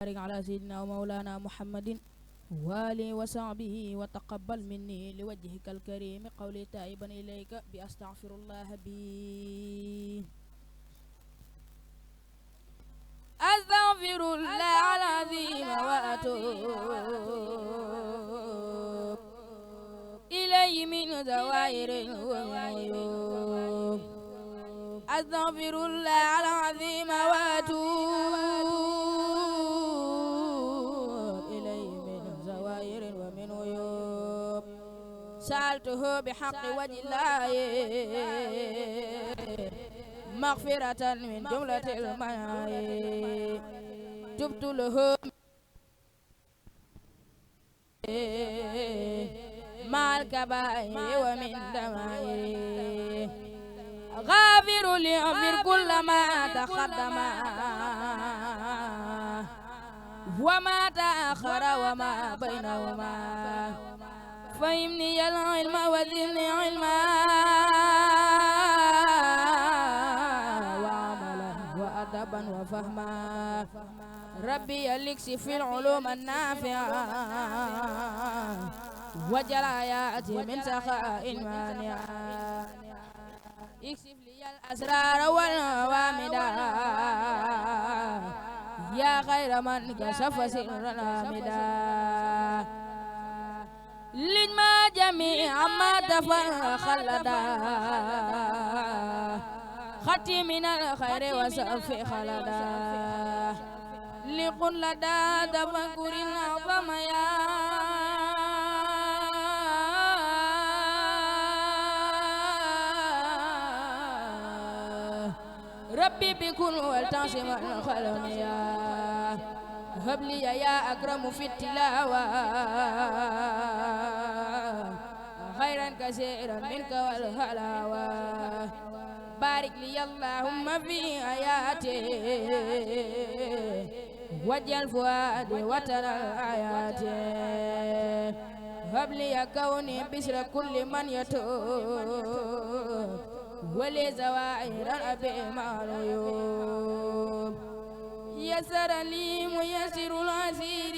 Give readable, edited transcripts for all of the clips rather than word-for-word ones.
بارك على سيدنا ومولانا محمد وآله وصحبه وتقبل مني لوجهك الكريم قولي تائبا إليك بأستغفر الله بي أستغفر الله العظيم وأتوب إليه من زوائر وعيوب أستغفر الله العظيم وأتوب إليه من زوائر ومن عيوب سألته بحق وجه الله مغفرة من جملة المعايب تبت له مع الكبائر ومن دمائر غافر ليغفر كل ما تقدم وما تأخر وما بينهما فهمني العلم وزدني علما وعملا وأدبا وفهما ربي يلكس في العلوم النافعة وجل آياتي من سخاء مانعا اكشف لي الأسرار والهوامدا يا خير من كشف سر الأمدا لما جميع ما تفرخ لدى خطي من الخير وسف خلدا لقل لدى تفكر أعظم يا ربي بكل والتعصم الخلم يا هب لي يا أكرم في التلاوة خيرا كثيرا منك والهلاوة بارك لي اللهم في آياتي وجل فؤادي وتر الآيات هب لي كوني بشر كل من يتوب ولي زوائر أبي مع العيوب يسر لي ميسر العسير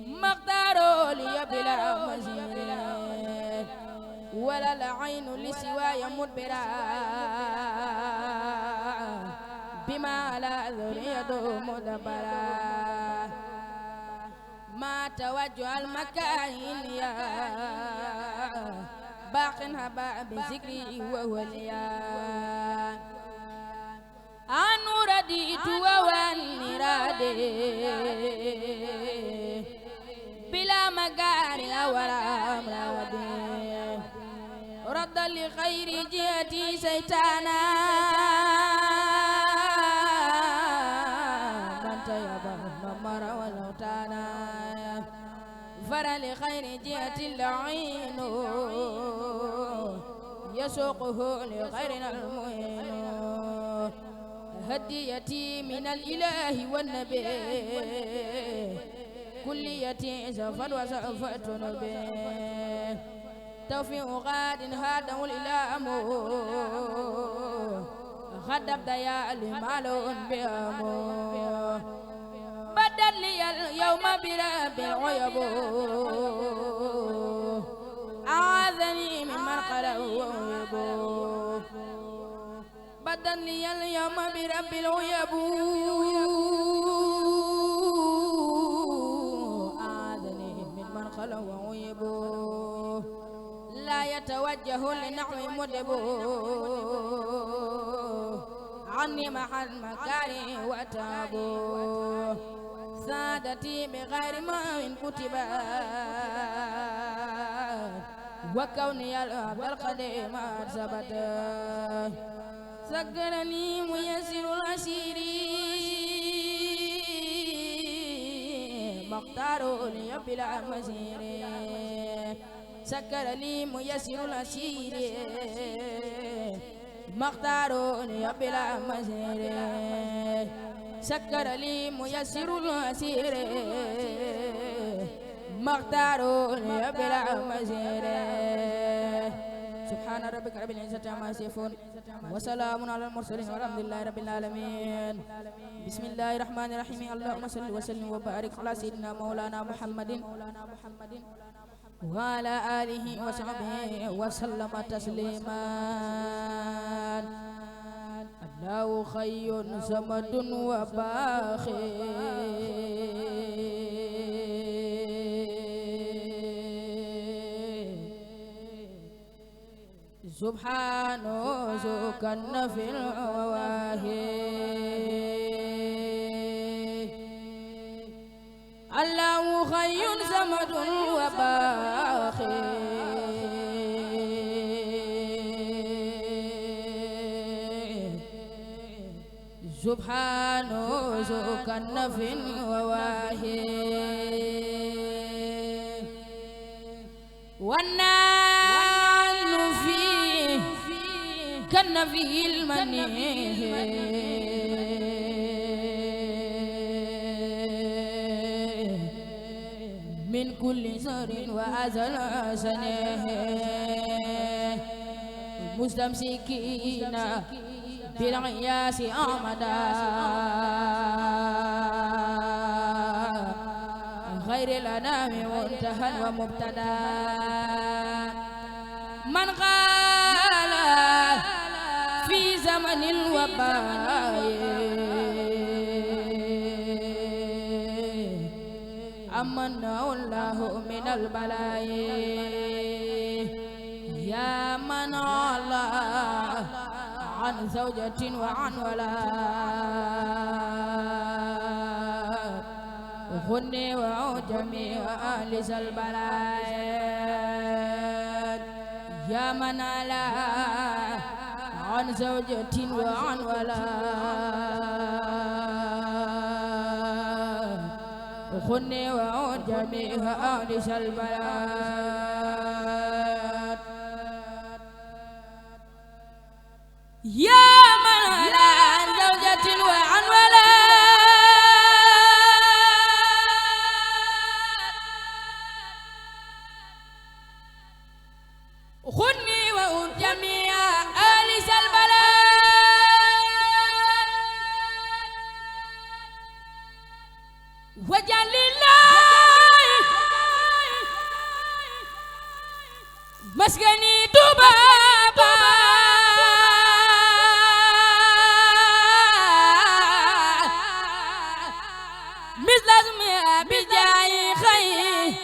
مختار لي بلا مزير ولا العين لسواي مدبرا بما لا ذرية مدبرا ما توجه المكاين يا باق هباء بذكري وهو اليا أن رديت وأني رادي بلا مقاري ولا أمر ودي رد لخير جهتي سيتانا من تيبه ممر ولوتانا فر لخير جهة اللعين يسوقه لغيرنا المهين هديتي من الإله والنبي كليتي سوف وسوف تنبي توفيق غاد هاده الإله خدب ديال مالون بأمو بدل لي اليوم برب العيب أعاذني ممن قلوا ويبو بدل لي اليوم برب العيب أعاذني ممن قلوا ويبو لا يتوجه لنحو مدب عني محل مكاري وتابو سادتي بغير ما من كتبا وكوني الأب القديم ثبت سكرني ميسر الأسير مختار لي بلا مسير سكر لي ميسر الأسير مختار لي بلا مسير سكر لي ميسر الأسير مختار بلا مسير سبحان ربك رب العزة عما يصفون وسلام على المرسلين والحمد لله رب العالمين بسم الله الرحمن الرحيم اللهم صل وسلم وبارك على سيدنا مولانا محمد وعلى آله وصحبه وسلم تسليما الله خي صمد وباخي سبحانه ذو كنف الواهي الله خي صمد وباخي سبحانه ذو كنف وواهي والنعل فيه كالنفي المنيه من كل زر وأزل سنه مستمسكين بالعياس أعمدا غير الأنام منتهى ومبتدا من قال في زمن الوباء أمنه الله من البلاء يا من الله عن زوجة وعن ولاد غني وعجمي وآلس البلاد يا من على عن زوجة وعن ولاد غني وعجمي وآلس البلاد يا من على زوجة وعن ولد خني وأم جميع آلس البلد وجل الله مسكني دبابا بجاي خير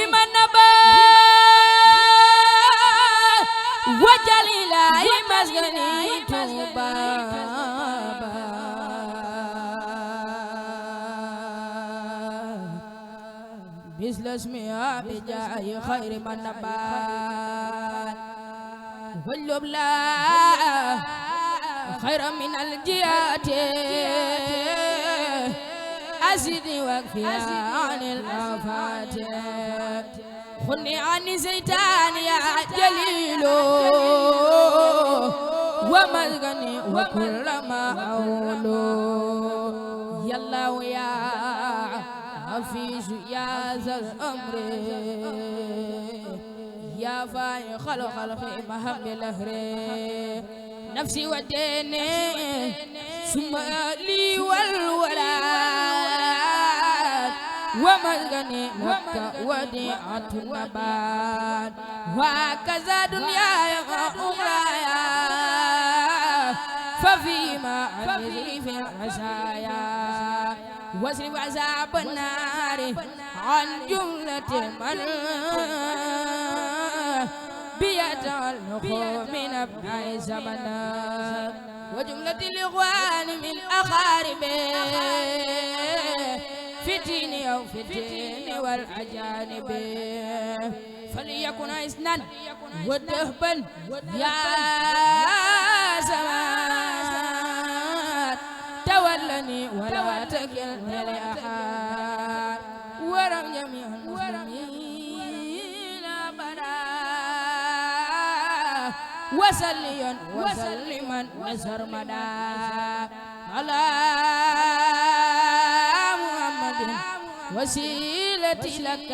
من نبات وجل إلهي مسكني تبابا مثل اسمها بجاي خير من نبات واللب لا خير من الجيات أزدي واكفي عن الآفات خني عني زيتان يا جليل ومسكني وكل ما أولو يا الله يا حفيظ يا ذا الأمر يا فاي خلق مهم الأهر نفسي وديني ثم لي والولاد ومسكني لك وديعة النبات وهكذا دنياي وأخرايا ففيما أجري في العشايا واصرف عذاب النار عن جملة من بيتعلق من أبناء زمنا وجملة الإخوان من أقاربه في الدين أو في الدين والأجانب فليكن إسنان ودهبا يا زمان تولني ولا تكلني لأحد ورم جميع المسلمين أبدا وسليا وسلما وسرمدا على محمد وسيلتي لك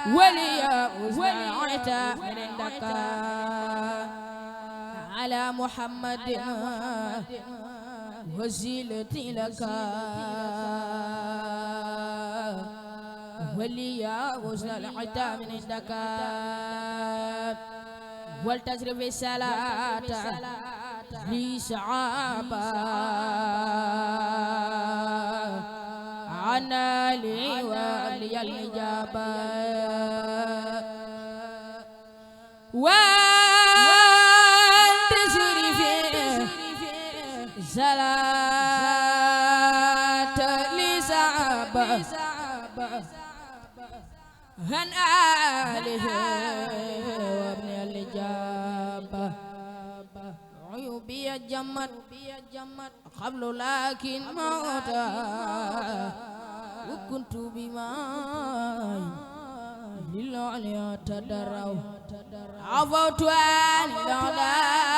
وليا وزعتا عندك على محمد وسيلتي لك وليا وزعتا من عندك والتجري في الصلاة لي صعابا عنا لي ولي الإجابة والتجري في الصلاة لي صعابا عن آله وابن الإجابة عيوبي جمت قبل لكن موتا وكنت بما للعليا تدروا عفوت عن الأعداء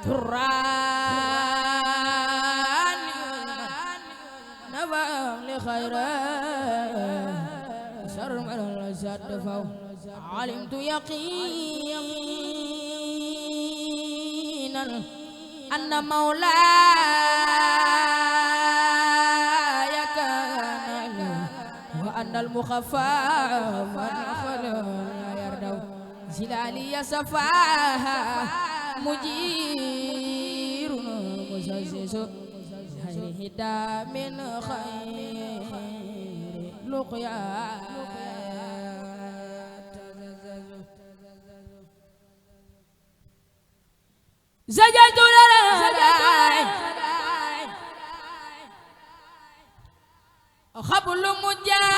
تران نبأ لخيرا شر من الزاد فو علمت يقينا أن مولاي كان وأن المخفى من خلق يردو زلالي صفاها مجير مسسس خير هدى من خير لقيا زجرت للهداي خبل مجاهدا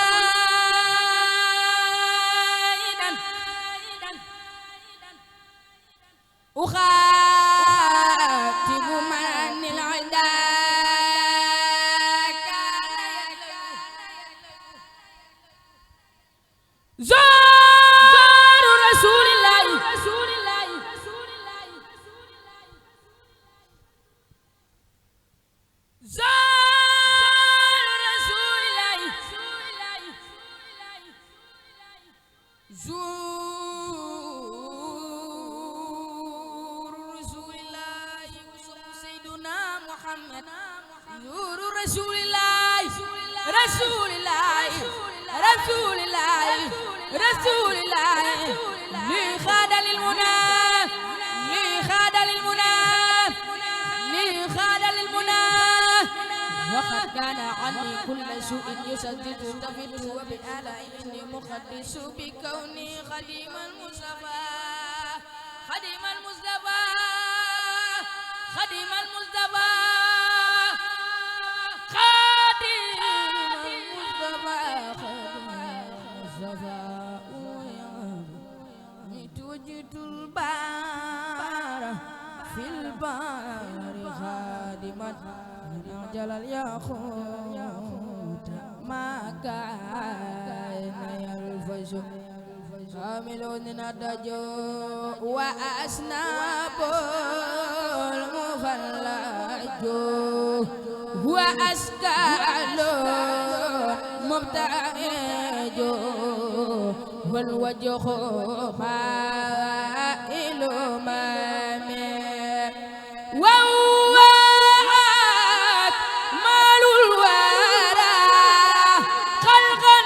أخاتب من العدا زار رسول الله رسول الله لي خاد للمنى وقد كان عني كل سوء يسدد تفت وبالآلاء إني مقدس بكوني خديم المصطفى وجدت البار في البار خادما نعجل الياقوت ما كان يلفظ حاملون ندجو وأسناب المفلج وأسكال مبتعج والوجه مائل مامر وهو أكمل الورى خلقا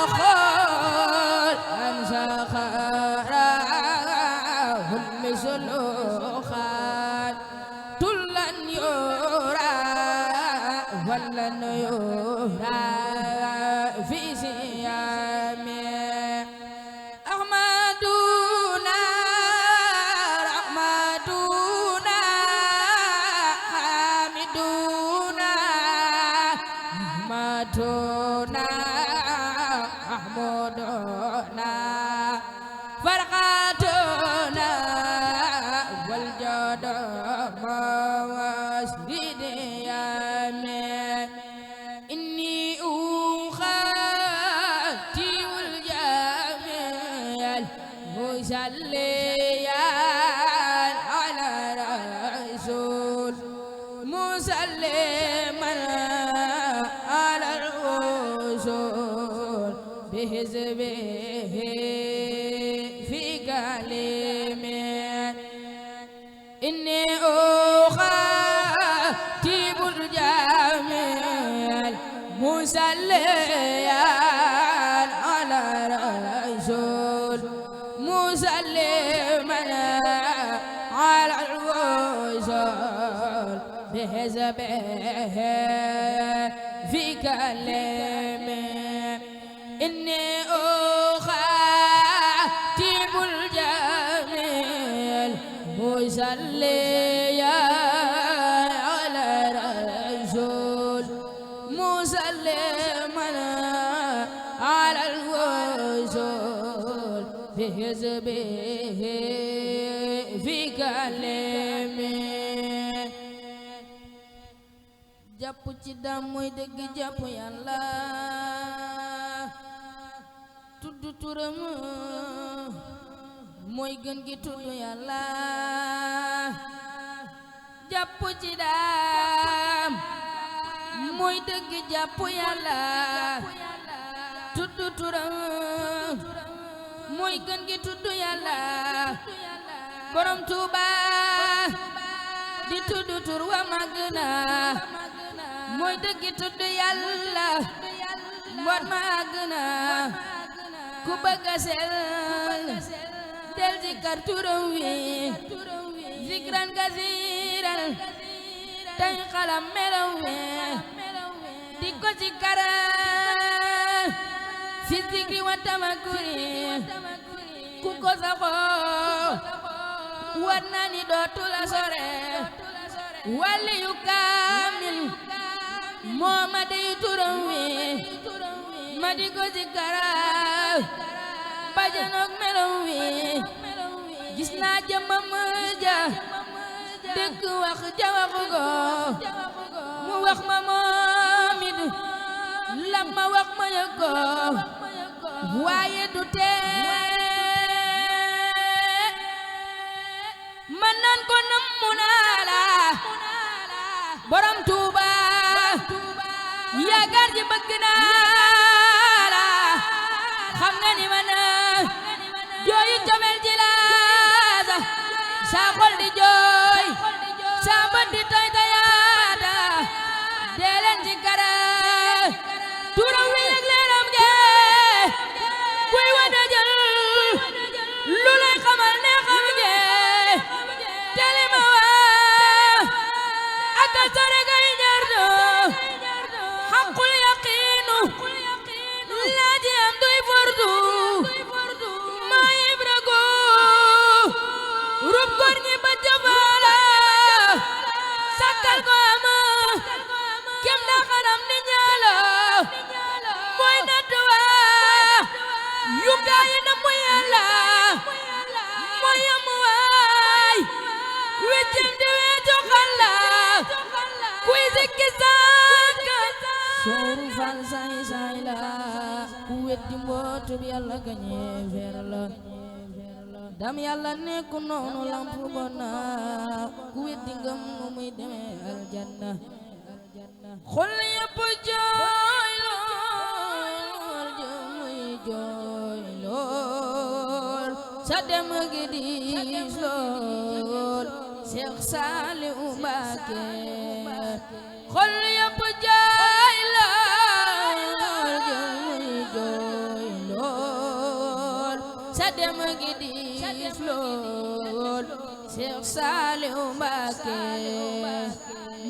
وخلقا سخره المثل خال تلن يرى ولن يرى في سيامه أحمدنا رحمتنا حامدنا رحمتنا أحمدنا فرقتنا والجد مواسد يامه إني أخاتي الجميل مسليا على رسول مسلما على الرسول في كلمة إني أخاطب الجميع مصليا على رسول مسلما على الوصول بحزبه في كلمة إني أخاطب الجميع مصليا على رسول مسلما على الوصول بحزبه في كلمة jàpp ci dam mooy dëgg jàpp Yàlla tudd turam mooy gën gi tudd Yàlla jàpp ci dam mooy dëgg jàpp Yàlla tudd turam mooy gën gi tudd Yàlla borom Tuuba di tudd tur wa màgg na mooy dëgg tudd Yàlla mboot màgg na ku bëgg a sell del zikkar turam wi zikran kasiiran tay xalam melam wi di ko zikkar fi zikri wa tamakkuri ku ko saxoo war na ni dootu la sore wali yu kaamil moo ma dey turam wi ma di ko zikkara bajanook melam wi gis naa jëmmam ja dëkk wax ja waxu ko mu wax ma moomit lam ma wax ma yëg ko waaye du tee man nan ko nammu naa la borom Tuuba yaakaar ji bëgg naa la xam nga ni man jooyi cofeel ji la saa xol di jooy saa bët di toy tayaata dee leen ci kara turam wi yëg leeram ge kuy wada jël lu lay xamal ne xam ge telima waa akal sare gay ñardo xaqul yaqiinu laaji am duy fordu maa ibrago rub gor ñi ba jafaala sakkal ko ama kem da xanam ni ñaalo mooy nattuwa yu gaayi na mu Yàlla mooy am waay weccem di weetu xalla kuy sikki saaka sooru fal say say la ku weddi mbootu bi Yàlla gañee feer la dam Yàlla nekku noonu lampu bona ku weddi ngëm mu muy demee aljanna xol yépp jooy lool jëmuy jooy lool sa dem gi diis lool Seex Saaliw Mbàkke xol yépp jooy lool jëmuy jooy lool sa dem gi diis lool Seex Saaliw Mbàkke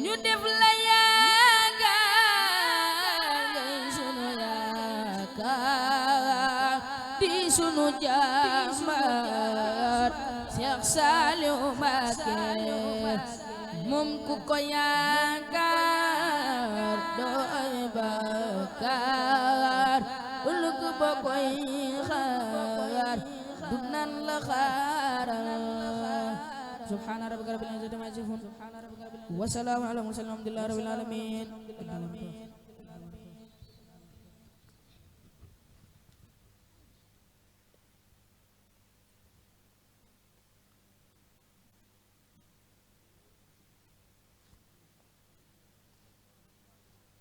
ñu def la yaakaar ngay sunu yaakaar di sunu jàmbaar Seex Saaliw Mbàkke moom ku ko yaakaar doo ay bakkaar ëllëg ba koy xaar du nan la xaaral subhaana rabbika rabbil izzati ammaa yasifuun wa salaamun alal mursaliin walhamdulillaahi rabbil aalamiin